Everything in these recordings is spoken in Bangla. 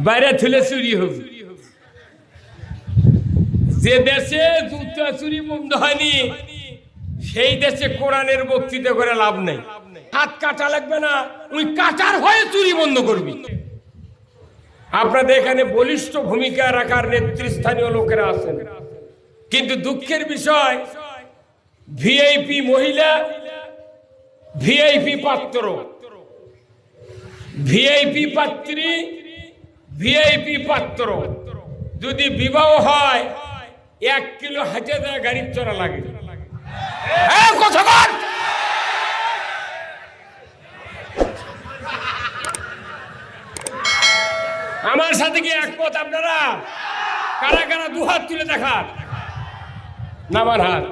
বাইরে থুলে চুরি হবে। যে দেশে জুতা চুরি বন্ধ হয়নি সেই দেশে কোরআনের বক্তৃতা করে লাভ নেই। হাত কাটা লাগবে না, ওই কাটার হয়ে চুরি বন্ধ করবি। আপনাদের এখানে বলিষ্ঠ ভূমিকা রাখার নেতৃস্থানীয় লোকেরা আছেন, কিন্তু দুঃখের বিষয় ভিআইপি মহিলা, ভিআইপি পাত্র, ভিআইপি পাত্রী, ভিআইপি পাত্র যদি বিবাহ হয় 1 কিলো হাতে দেয় গাড়ির চড়া লাগে। আমার সাথে কি একমত আপনারা? কারা কারা দুহাত তুলে দেখান, নামার হাত।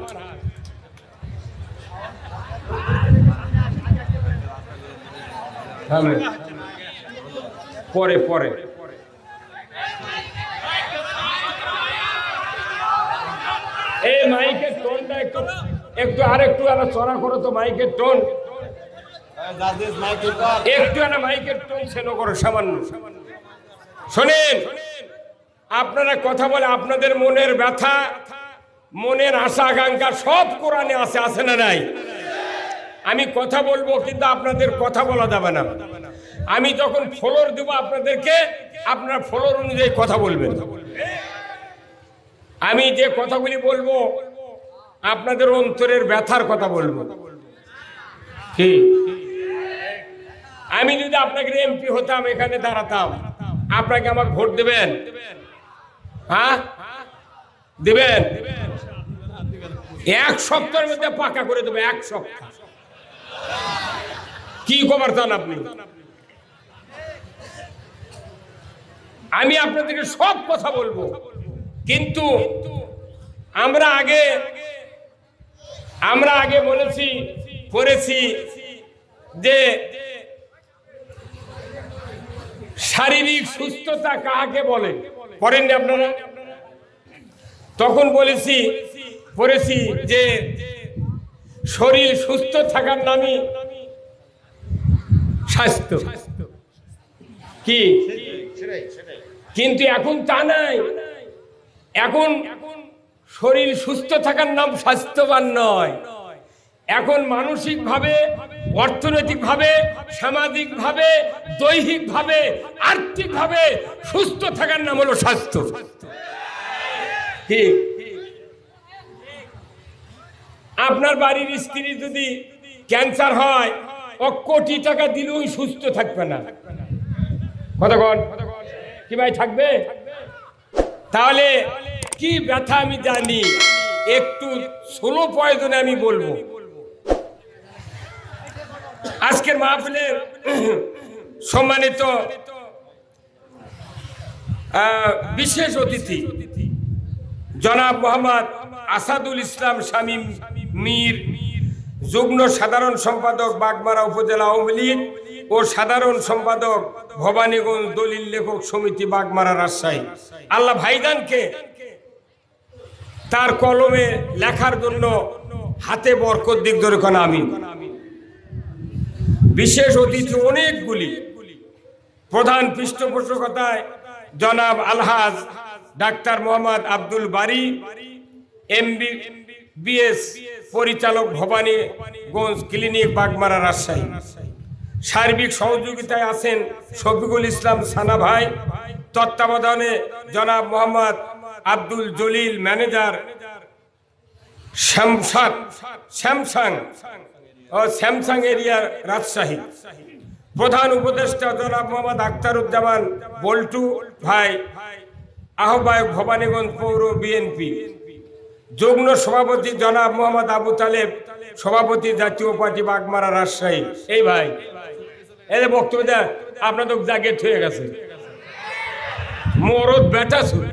পরে পরে এই মাইকের টোনটা একটু একটু আর একটু চড়া করো তো, মাইকের টোন একটু মাইকের টোন সেনো করো সামান্য। শোনেন, আপনারা কথা বলে আপনাদের মনের ব্যথা, মনের আশা আকাঙ্ক্ষা সব কোরআনে আছে, আছে না নাই? আমি কথা বলবো কিন্তু আপনাদের কথা বলা যাবে না। আমি যখন ফ্লোর দেব আপনাদেরকে, আপনারা ফ্লোর অনুযায়ী কথা বলবেন। আমি যে কথাগুলি বলবো আপনাদের অন্তরের ব্যথার কথা বলবো। ঠিক, আমি যদি আপনাকে এমপি হতাম, এখানে দাঁড়াতাম, আপনাকে আমাকে ভোট দেবেন? হ্যাঁ দেবেন? 1 সপ্তাহের মধ্যে পাকা করে দেবো। 1 সপ্তাহ কি খবর চান আপনি? আমি আপনাদেরকে সব কথা বলবো, কিন্তু আমরা আগে বলেছি করেছি যে শারীরিক সুস্থতা কাকে বলে, করেননি আপনারা? তখন পড়েছি যে শরীর সুস্থ থাকার নামই স্বাস্থ্য। কি? কিন্তু এখন তা নাই। এখন শরীর সুস্থ থাকার নাম স্বাস্থ্যবান নয়। এখন মানসিকভাবে, অর্থনৈতিকভাবে, সামাজিকভাবে, দৈহিকভাবে, আর্থিকভাবে সুস্থ থাকার নাম হলো স্বাস্থ্য। কি? আপনার বাড়ির স্ত্রী যদি ক্যান্সার হয়, 1 কোটি টাকা দিলেও সুস্থ থাকবে না। কতক্ষণ কি ভাই থাকবে? তাহলে কি ব্যথা আমি জানি, একটু স্লো প্রয়োজনে আমি বলবো। আজকের মাহফিলের সম্মানিত বিশেষ অতিথি জনাব মোহাম্মদ আসাদুল ইসলাম শামীম মীর, যুগ্ম সাধারণ সম্পাদক বাগমারা উপজেলা আওয়ামী লীগ ও সাধারণ সম্পাদক ভবানীগঞ্জ দলিল লেখক সমিতি বাগমারা রাজশাহী। আল্লাহ ভাইজানকে তার কলমে লেখার জন্য হাতে বরকত দিক ধরে কোন আমি। বিশেষ অতিথি অনেকগুলি, প্রধান পৃষ্ঠপোষকতায় জনাব আলহাজ ডাক্তার মোহাম্মদ আব্দুল বারী MBBS, পরিচালক ভবানীগঞ্জ ক্লিনিক বাগমারা রাজশাহী। সার্বিক সহযোগিতায় আছেন শফিকুল ইসলাম সানা ভাই, তত্ত্বাবধানে জনাব Mohammad Abdul Jalil, manager Samsung area Rajshahi. প্রধান উপদেষ্টা জনাব মোহাম্মদ আখতারুজ্জামান বল্টু ভাই, আহ্বায়ক ভবানীগঞ্জ পৌর বিএনপি। যুগ্ম সভাপতি জনাব মোহাম্মদ আবু তালেব, সভাপতি জাতীয় পার্টি বাগমারা রাজশাহী। এই ভাই এর বক্তব্য দেন, আপনাদের জাগে হয়ে গেছে মরদ বেটা শুরু,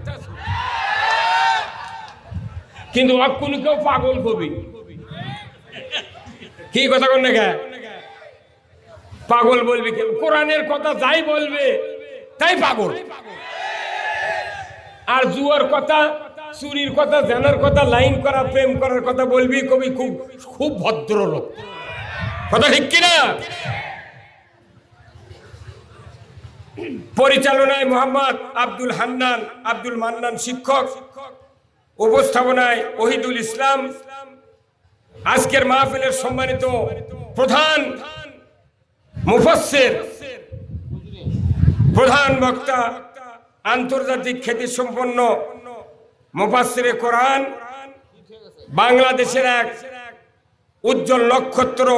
কিন্তু অক্ষুনি কেউ পাগল কবি। কি কথা কন না, পাগল বলবি কেউ? কোরআনের কথা যাই বলবে তাই পাগল। আর জুয়ার কথা, চুরির কথা, জানার কথা, লাইন করা, প্রেম করার কথা বলবি কবি খুব খুব ভদ্রলোক। কথা ঠিক কিনা? পরিচালনায় মোহাম্মদ আব্দুল হান্নান আব্দুল মান্নান শিক্ষক, উপস্থাপনায় ওহিদুল ইসলাম। আজকের মাহফিলের সম্মানিত প্রধান মুফাসসির, প্রধান বক্তা, আন্তর্জাতিক খ্যাতিসম্পন্ন মুফাসসিরে কোরআন, বাংলাদেশের এক উজ্জ্বল নক্ষত্র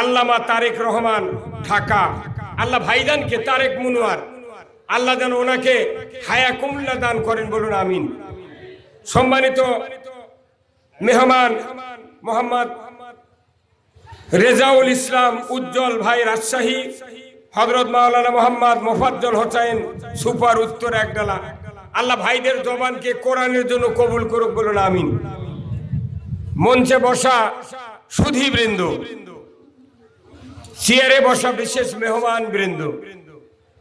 আল্লামা তারেক রহমান, ঢাকা। আল্লাহ ভাইজানকে, তারেক মুনোয়ার, আল্লাহ যেন ওনাকে হায়াকুমুল্লাহ দান করেন, বলুন আমিন। সম্মানিত মেহমান মোহাম্মদ রেজাউল ইসলাম উজ্জ্বল ভাই, রাজশাহী। হযরত মাওলানা মোহাম্মদ মোফাজ্জল হোসেন, সুপার, উত্তর একডালা। আল্লাহ ভাইদের জবানকে কোরআনের জন্য কবুল করুক, বলুন আমিন। মঞ্চে বসা সুধীবৃন্দ, চেয়ারে বসা বিশেষ মেহমান বৃন্দ,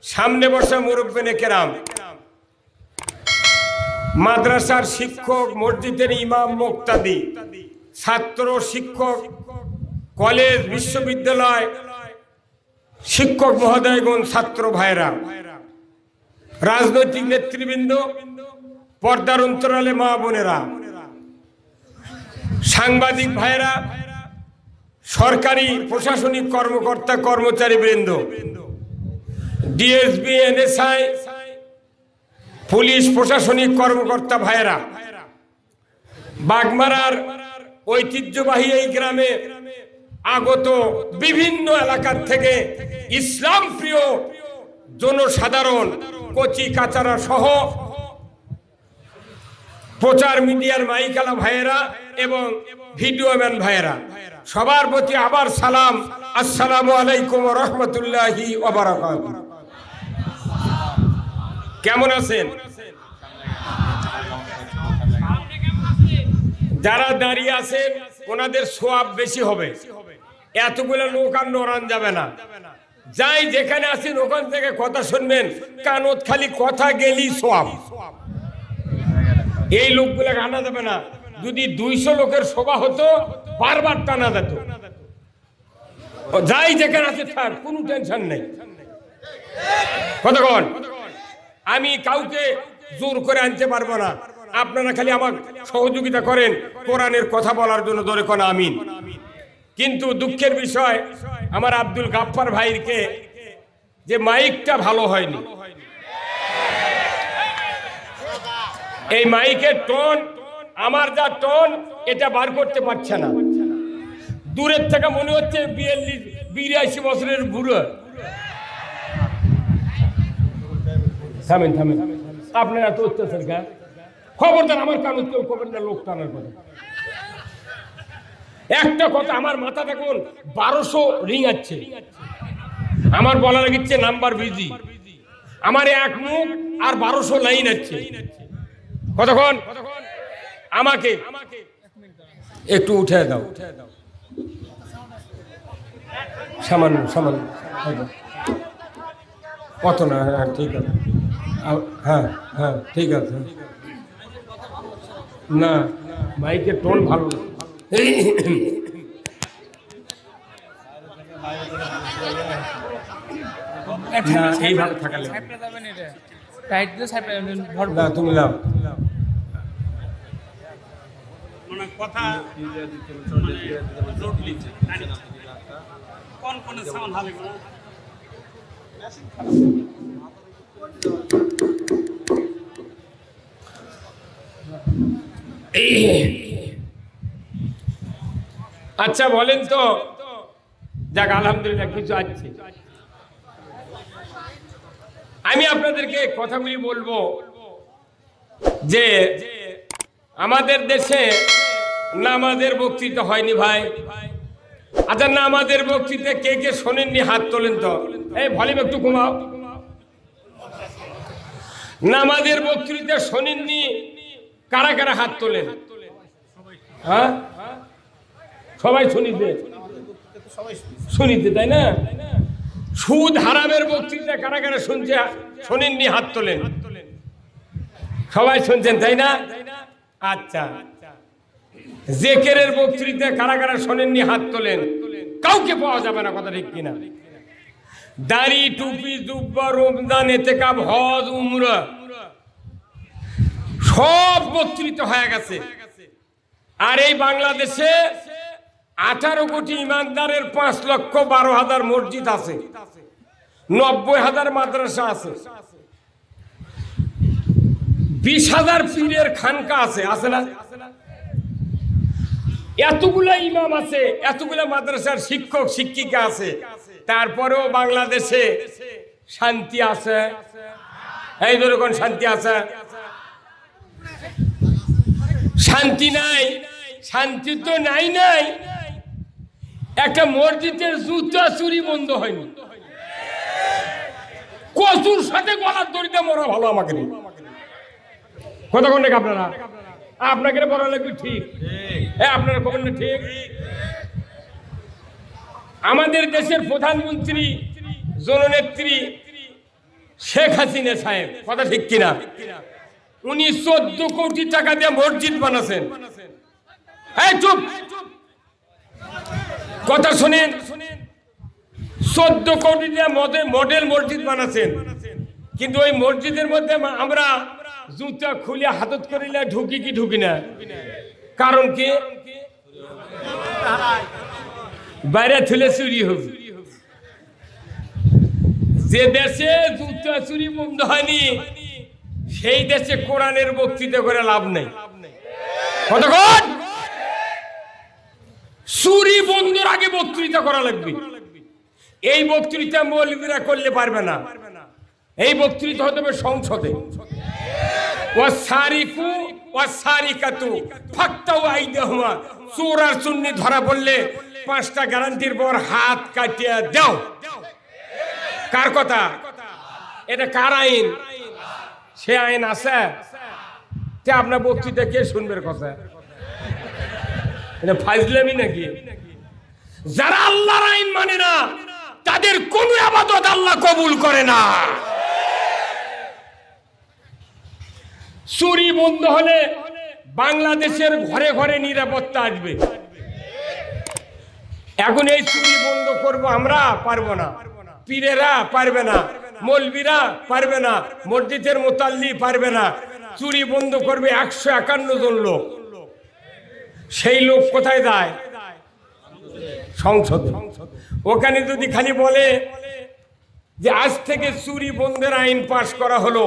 সামনে বসা মুরব্বিনে কেরাম, মাদ্রাসার শিক্ষক, মসজিদের ইমাম, মুক্তাদি, ছাত্র, শিক্ষক, কলেজ, বিশ্ববিদ্যালয়, শিক্ষক মহোদয়গণ, ছাত্র ভাইরা, রাজনৈতিক নেতৃবৃন্দ, পর্দার অন্তরালে মা বোনেরা, সাংবাদিক ভাইরা, সরকারি প্রশাসনিক কর্মকর্তা কর্মচারী বৃন্দ, ডিএসবি, এনএসআই, পুলিশ প্রশাসনিক কর্মকর্তা ভাইরা, বাগমারার ঐতিহ্যবাহী এই গ্রামে আগত বিভিন্ন এলাকার থেকে ইসলাম প্রিয় জনসাধারণ, কচি কাচারা সহ প্রচার মিডিয়ার মাইকালা ভাইয়েরা এবং ভিডিও ম্যান ভাইয়েরা, সবার প্রতি আবার সালাম, আসসালামু আলাইকুম ওয়া রাহমাতুল্লাহি ওয়া বারাকাতুহু। কেমন আছেন? যারা দাঁড়িয়ে আছেন ওনাদের সওয়াব বেশি হবে। এতগুলো লোক আর নড়ান যাবে না। যাই যেখানে আছেন ওখান থেকে কথা শুনবেন, কানত খালি কথা গেলি সওয়াব। এই লোকগুলোকে আনা যাবে না। যদি 200 লোকের সভা হতো, বারবার টানা যেত। যাই যেখানে আছে থাক, কোনো টেনশন নেই। কতক্ষণ আমি কাউকে জোর করে আনতে পারবো না। আপনারা খালি আমার সহযোগিতা করেন কোরআনের কথা বলার জন্য, ধরে কোন আমিন। কিন্তু দুঃখের বিষয়, আমার আব্দুল গাফফার ভাইকে যে মাইকটা ভালো হয়নি, এই মাইকের টোন, আমার যা টোন, এটা বার করতে পারছে না। দূরের থেকে মনে হচ্ছে 82 বছরের বুড়ো। থামেন থামেন, আপনারা এত অত্যাচার কেন? খবরদার আমার কাগজ কেউ খবর না, লোক টানার কথা। একটা কথা, আমার মাথা দেখুন 1200 রিং আছে, আমার বলা লাগিচ্ছে নাম্বার বিজি। আমার এক মুখ আর 1200 লাইন আছে। কতক্ষণ আমাকে একটু উঠে দাও, সামান্য সামান্য, কত না? হ্যাঁ ঠিক আছে, হ্যাঁ হ্যাঁ ঠিক আছে। না, মাইকের টোন ভালো না, এইভাবে থাকালে না। তুমি লাও কথা আচ্ছা বলেন তো, যাক আলহামদুলিল্লাহ কিছু আছে। আমি আপনাদেরকে কথাগুলি বলবো যে আমাদের দেশে নামাজের বক্তৃতা হয়নি ভাই। আচ্ছা, নামাজের বক্তৃতা কে কে শোনেননি হাত তোলেন তো। এই ভলিউম একটু কমাও। নামাজের বক্তৃতা শোনেননি কারা কারা হাত তোলেন? হ্যাঁ, সবাই শুনিতে, শুনিতে, তাই না? সুদ হারামের বক্তৃতা কারা কারা শুনছে, শোনেননি হাত তোলেন। সবাই শুনছেন, তাই না? আচ্ছা, জিকিরের বক্তৃতা কারা কারা শোনেননি হাত তোলেন। কাউকে পাওয়া যাবে না, কথা ঠিক কিনা? দাড়ি, টুপি, জুব্বা, রমজান, ইতিকাফ, হজ, উমরা সব বর্তিত হয়ে গেছে। আর এই বাংলাদেশে 18 কোটি ইমানদারের 5,12,000 মসজিদ আছে, 90,000 মাদ্রাসা আছে, 20,000 পীরের খানকা আছে, আছে না? এতগুলা ইমাম আছে, এতগুলা মাদ্রাসার শিক্ষক শিক্ষিকা আছে, তারপরেও বাংলাদেশে শান্তি আছে? এই ধরুন শান্তি আছে? শান্তি নাই। শান্তি তো নাই। একটা মসজিদের জুতা চুরি বন্ধ হয়নি, কচুর সাথে গলার দড়িতে মরা ভালো আমাকে নেই। কতক্ষণ থেকে আপনারা আপনাকে বলা লাগবে ঠিক, হ্যাঁ আপনারা কখন না ঠিক? আমাদের দেশের প্রধানমন্ত্রী জননেত্রী শেখ হাসিনা সাহেব, কথা ঠিক কিনা? উনি 14 কোটি টাকা দিয়ে মসজিদ বানাচ্ছেন। এই চুপ, কথা শুনেন। 14 কোটি দিয়ে মডেল মসজিদ বানাচ্ছেন, কিন্তু ওই মসজিদের মধ্যে আমরা জুতা খুলে হাতত করিলে ঢুকি কি ঢুকি না? কারণ কি? বাইরে থুলে চুরি হবে। যে দেশে জুতা চুরি বন্ধ হয়নি সেই দেশে কোরআনের বক্তৃতা করে লাভ নেই। কতক্ষণ? চুরি বন্ধর আগে বক্তৃতা করা লাগবে। এই বক্তৃতা মৌলবীরা করলে পারবে না, এই বক্তৃতা হতে হবে সংসদে। ওয়াসারিকু ওয়াসারিকাতু ফাক্তাউ আইদাহুমা, চোর আর চুন্নি ধরা পড়লে 5টা গ্যারান্টির পর হাত কাটিয়ে দাও। কার কথা? এটা কার আইন? সে আইন আছে? আপনার বক্তৃতা কে শুনবে কথা? এটা ফাজলামি নাকি? যারা আল্লাহর আইন মানে না তাদের কোন ইবাদত আল্লাহ কবুল করে না। চুরি বন্ধ হলে বাংলাদেশের ঘরে ঘরে নিরাপত্তা আসবে। এখন এই চুরি বন্ধ করব আমরা, পারবো না। পীরেরা পারবে না, মৌলবীরা পারবে না, মসজিদের মুতাল্লি পারবে না। চুরি বন্ধ করবে 151 জন লোক। সেই লোক কোথায় যায়? সংসদ। ওখানে যদি খালি বলে যে আজ থেকে চুরি বন্ধের আইন পাশ করা হলো,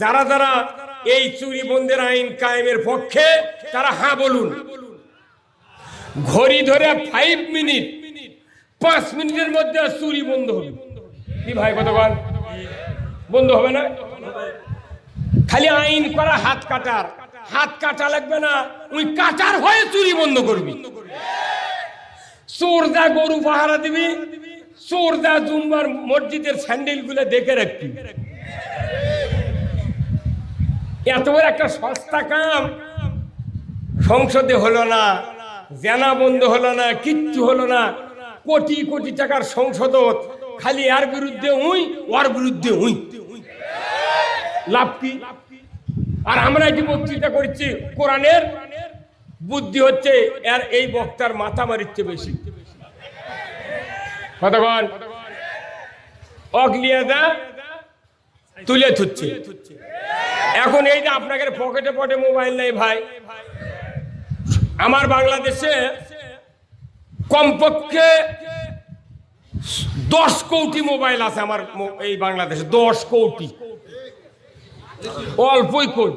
যারা যারা এই চুরি বন্ধের আইন কায়েমের পক্ষে তারা হ্যাঁ বলুন। ঘড়ি ধরে 5 মিনিট 5 মিনিটের মধ্যে চুরি বন্ধ হবে। কি ভাই কতক্ষণ বন্ধ হবে না? খালি আইন করা হাত কাটার, হাত কাটা লাগবে না, ওই কাটার হয়ে চুরি বন্ধ করবি। চোর যা গরু পাহারা দিবি, চোর যা জুম্মার মসজিদের স্যান্ডেল গুলো দেখে রাখবি। এত বড় একটা সস্তা কাম সংসদে হলো না, জেনা বন্ধ হলো না, কিচ্ছু হলো না। কোটি কোটি টাকার সংসদ, খালি এর বিরুদ্ধে উই, ওর বিরুদ্ধে উই, লাভ কি? আর আমরা এটি বক্তৃতা করছি, কোরআনের বুদ্ধি হচ্ছে এর এই বক্তার মাথা মারিচ্ছে বেশি। কতক্ষণ অগলিয়াদা তুলে থুচ্ছে। এখন এই যে আপনাকে পকেটে পটে মোবাইল নেই ভাই, আমার বাংলাদেশে কমপক্ষে 10 কোটি মোবাইল আছে। আমার এই বাংলাদেশে 10 কোটি, অল্পই কই।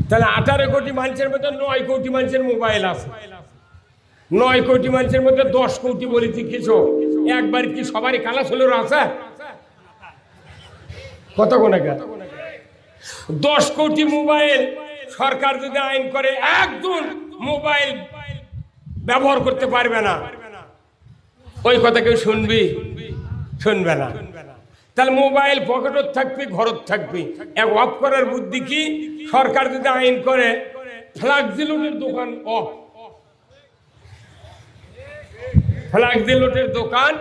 তাহলে 18 কোটি মানুষের মধ্যে 9 কোটি মানুষের মোবাইল আছে। 9 কোটি মানুষের মধ্যে 10 কোটি বলেছি কিছু, একবার কি সবারই কালা ষোলোর আছে? কত কোন 10 কোটি মোবাইল সরকার যদি আইন করে একজন মোবাইল ব্যবহার করতে পারবে না, ওই কথা কেউ শুনবি? শুনবে না। তাহলে মোবাইল পকেটত থাকবে, ঘরত থাকবে। এক অফ করার বুদ্ধি কি? সরকার যদি আইন করে ফ্লাক্সিলোটের দোকান অফ, ফ্লাক্সিলোটের দোকান,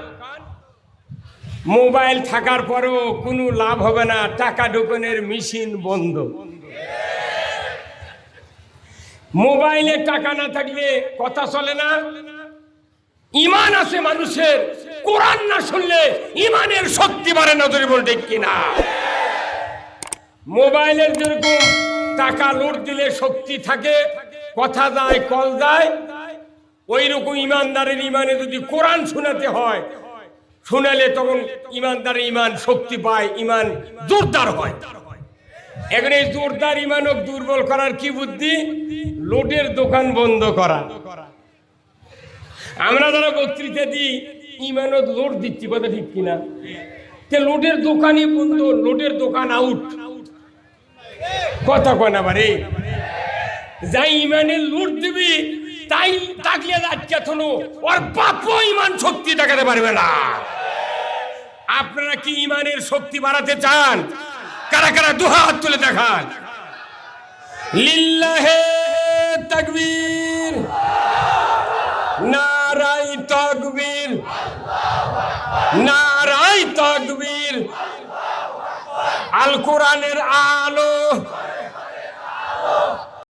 মোবাইল থাকার পরেও কোনো লাভ হবে না, টাকা ঢোকানোর মেশিন বন্ধ। মোবাইলে টাকা না থাকলে কথা চলে না, ইমান আছে মানুষের, কোরআন না শুনলে ইমানের শক্তি বাড়ে না, ধরে বল ঠিক কিনা? মোবাইলের যেরকম টাকা লোড দিলে শক্তি থাকে, কথা যায়, কল যায়, ওই রকম ইমানদারের ইমানে যদি কোরআন শোনাতে হয়, শোনালে তখন ইমানদারের ইমান শক্তি পায়, ইমান জোরদার হয়। এখন এই জোরদার ইমানক দুর্বল করার কি বুদ্ধি? লোডের দোকান বন্ধ করা। আমরা যারা বক্তৃতা দিই ইমানত লোড দিচ্ছি, কথা ঠিক কিনা? লোডের দোকানই বন্ধ, লোডের দোকান আউট, কথা কয় না বারে। যাই ইমানের লোড দিবি তাই তাকিয়ে যাচ্ছে, ওর বাপও ইমান শক্তি দেখাতে পারবে না। আপনারা কি ইমানের শক্তি বাড়াতে চান? কারা কারা দুহাত তুলে দেখান। লিল্লাহে তাকবীর, নারাই তাকবীর, নারাই তাকবীর। আল কোরআনের আলো